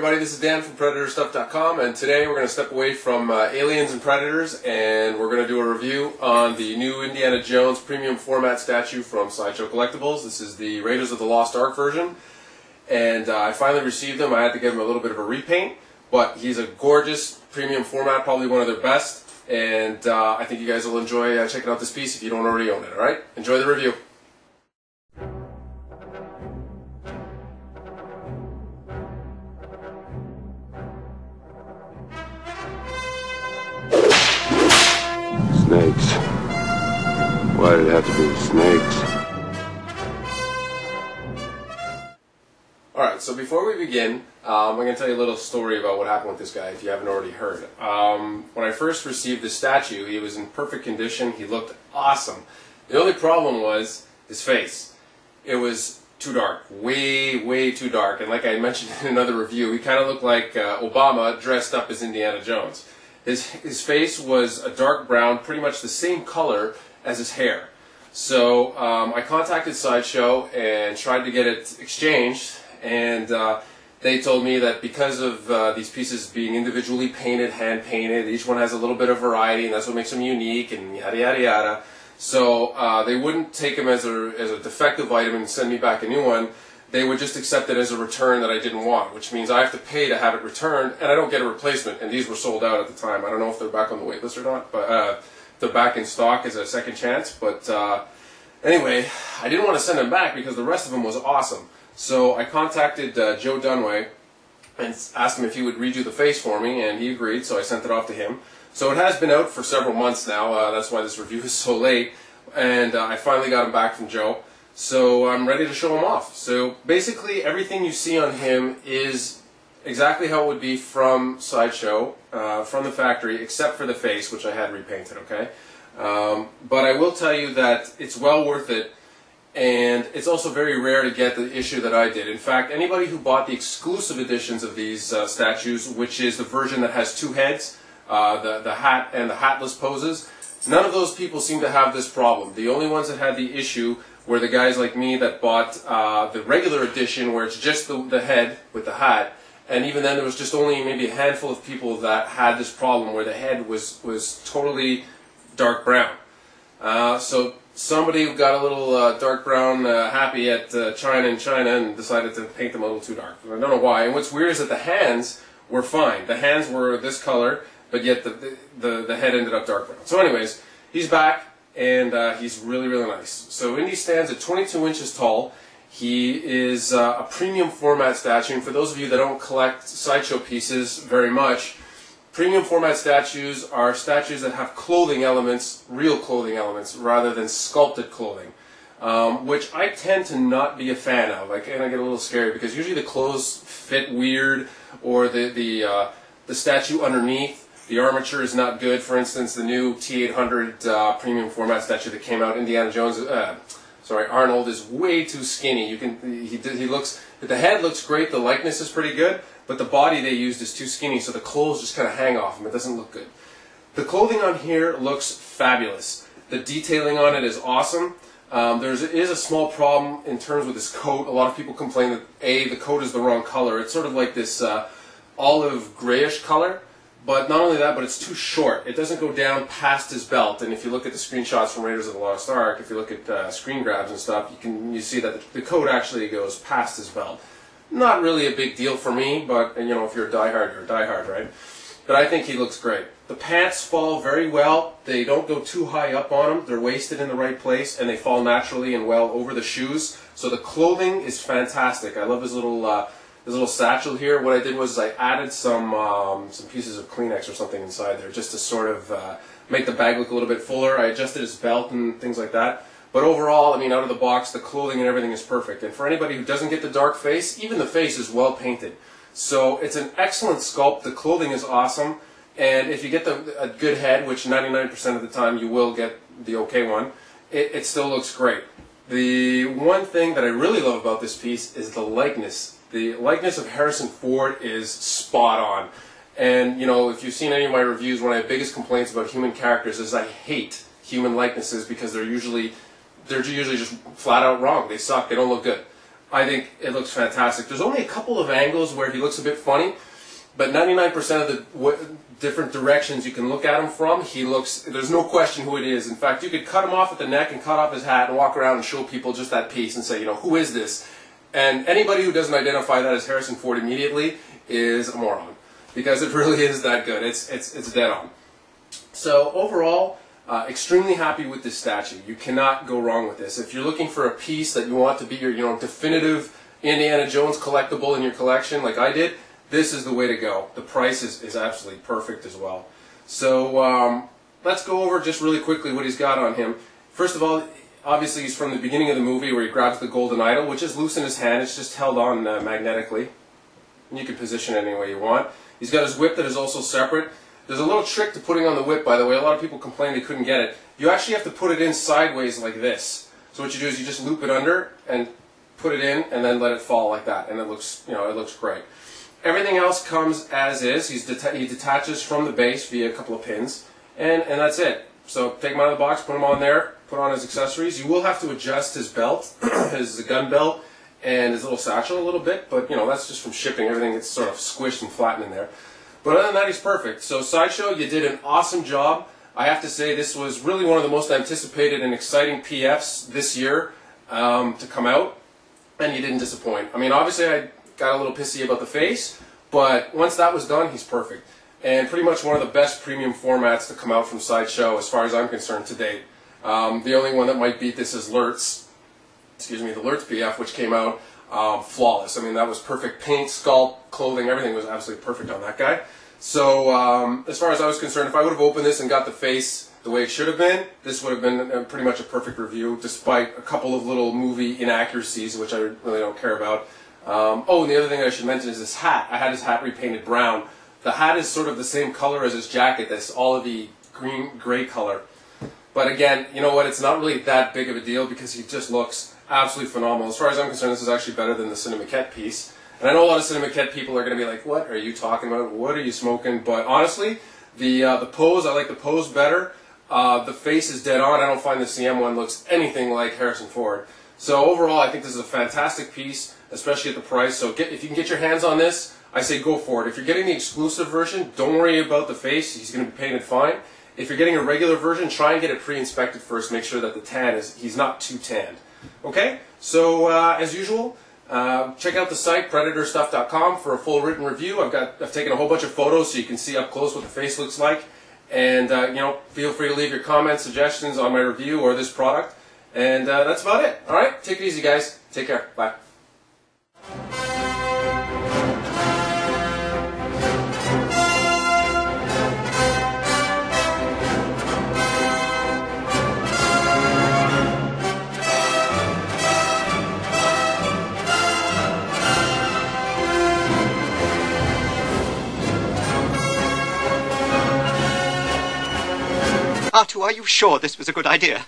everybody, this is Dan from Predatorstuff.com, and today we're going to step away from Aliens and Predators, and we're going to do a review on the new Indiana Jones premium format statue from Sideshow Collectibles. This is the Raiders of the Lost Ark version, and I finally received him. I had to give him a little bit of a repaint, but he's a gorgeous premium format, probably one of their best, and I think you guys will enjoy checking out this piece if you don't already own it, alright? Enjoy the review. Snakes. Why did it have to be snakes? Alright, so before we begin, I'm going to tell you a little story about what happened with this guy, if you haven't already heard. When I first received this statue, he was in perfect condition. He looked awesome. The only problem was his face. It was too dark. Way too dark. And like I mentioned in another review, he kind of looked like Obama dressed up as Indiana Jones. His face was a dark brown, pretty much the same color as his hair. So I contacted Sideshow and tried to get it exchanged, and they told me that because of these pieces being individually painted, hand painted, each one has a little bit of variety, and that's what makes them unique, and yada yada yada. So they wouldn't take them as a defective item and send me back a new one. They would just accept it as a return that I didn't want, which means I have to pay to have it returned, and I don't get a replacement. And these were sold out at the time. I don't know if they're back on the wait list or not, but they're back in stock as a second chance. But anyway, I didn't want to send them back because the rest of them was awesome. So I contacted Joe Dunway and asked him if he would redo the face for me, and he agreed, so I sent it off to him. So it has been out for several months now. That's why this review is so late, and I finally got him back from Joe. So I'm ready to show him off. So basically everything you see on him is exactly how it would be from Sideshow, from the factory, except for the face, which I had repainted, okay? But I will tell you that it's well worth it, and it's also very rare to get the issue that I did. In fact, anybody who bought the exclusive editions of these statues, which is the version that has two heads, the hat and the hatless poses, none of those people seem to have this problem. The only ones that had the issue were the guys like me that bought the regular edition where it's just the head with the hat, and even then there was just only maybe a handful of people that had this problem where the head was totally dark brown. So somebody got a little dark brown happy at China and decided to paint them a little too dark. I don't know why. And what's weird is that the hands were fine. The hands were this color, but yet the head ended up dark brown. So anyways, he's back. And he's really nice. So Indy stands at 22 inches tall. He is a premium format statue, and for those of you that don't collect Sideshow pieces very much, premium format statues are statues that have clothing elements, real clothing elements, rather than sculpted clothing, which I tend to not be a fan of. And I get a little scary because usually the clothes fit weird, or the statue underneath, the armature is not good. For instance, the new T800 premium format statue that came out, Arnold is way too skinny. He looks, the head looks great, the likeness is pretty good, but the body they used is too skinny, so the clothes just kind of hang off him. It doesn't look good. The clothing on here looks fabulous. The detailing on it is awesome. There is a small problem in terms with his coat. A lot of people complain that the coat is the wrong color. It's sort of like this olive grayish color. But not only that, but it's too short. It doesn't go down past his belt. And if you look at the screenshots from Raiders of the Lost Ark, if you look at screen grabs and stuff, you see that the coat actually goes past his belt. Not really a big deal for me, but you know, if you're a diehard, you're a diehard, right? But I think he looks great. The pants fall very well. They don't go too high up on him. They're waisted in the right place, and they fall naturally and well over the shoes. So the clothing is fantastic. I love his little satchel here. What I did was I added some pieces of Kleenex or something inside there just to sort of make the bag look a little bit fuller. I adjusted his belt and things like that. But overall, I mean, out of the box, the clothing and everything is perfect. And for anybody who doesn't get the dark face, even the face is well painted. So it's an excellent sculpt. The clothing is awesome. And if you get a good head, which 99% of the time you will get the okay one, it still looks great. The one thing that I really love about this piece is the likeness. The likeness of Harrison Ford is spot on. And, you know, if you've seen any of my reviews, one of my biggest complaints about human characters is I hate human likenesses because they're usually just flat out wrong. They suck. They don't look good. I think it looks fantastic. There's only a couple of angles where he looks a bit funny, but 99% of the different directions you can look at him from, he looks, there's no question who it is. In fact, you could cut him off at the neck and cut off his hat and walk around and show people just that piece and say, you know, who is this? And anybody who doesn't identify that as Harrison Ford immediately is a moron, because it really is that good. It's dead on. So overall, extremely happy with this statue. You cannot go wrong with this. If you're looking for a piece that you want to be your, you know, definitive Indiana Jones collectible in your collection, like I did, this is the way to go. The price is absolutely perfect as well. So let's go over just really quickly what he's got on him. First of all, obviously he's from the beginning of the movie where he grabs the golden idol, which is loose in his hand. It's just held on magnetically. And you can position it any way you want. He's got his whip that is also separate. There's a little trick to putting on the whip, by the way. A lot of people complain they couldn't get it. You actually have to put it in sideways like this. So what you do is you just loop it under and put it in and then let it fall like that. And it looks, you know, it looks great. Everything else comes as is. He detaches from the base via a couple of pins. And that's it. So take him out of the box, put him on there, put on his accessories. You will have to adjust his belt, his gun belt, and his little satchel a little bit. But, you know, that's just from shipping. Everything gets sort of squished and flattened in there. But other than that, he's perfect. So Sideshow, you did an awesome job. I have to say this was really one of the most anticipated and exciting PFs this year to come out, and you didn't disappoint. I mean, obviously I got a little pissy about the face, but once that was done, he's perfect. And pretty much one of the best premium formats to come out from Sideshow as far as I'm concerned to date. The only one that might beat this is Lurtz, excuse me, the Lurtz PF, which came out flawless. I mean, that was perfect paint, sculpt, clothing, everything was absolutely perfect on that guy. So as far as I was concerned, if I would have opened this and got the face the way it should have been, this would have been pretty much a perfect review, despite a couple of little movie inaccuracies, which I really don't care about. Oh, and the other thing I should mention is this hat. I had his hat repainted brown. The hat is sort of the same color as his jacket, this olivey gray color. But again, you know what, it's not really that big of a deal because he just looks absolutely phenomenal. As far as I'm concerned, this is actually better than the Cinemaquette piece. And I know a lot of Cinemaquette people are going to be like, what are you talking about? What are you smoking? But honestly, the pose, I like the pose better. The face is dead on. I don't find the CM one looks anything like Harrison Ford. So overall, I think this is a fantastic piece, especially at the price. So if you can get your hands on this, I say go for it. If you're getting the exclusive version, don't worry about the face. He's going to be painted fine. If you're getting a regular version, try and get it pre-inspected first. Make sure that the tan is, he's not too tanned. Okay? So, as usual, check out the site, Predatorstuff.com, for a full written review. I've taken a whole bunch of photos so you can see up close what the face looks like. And, you know, feel free to leave your comments, suggestions on my review or this product. And that's about it. All right? Take it easy, guys. Take care. Bye. Artu, are you sure this was a good idea?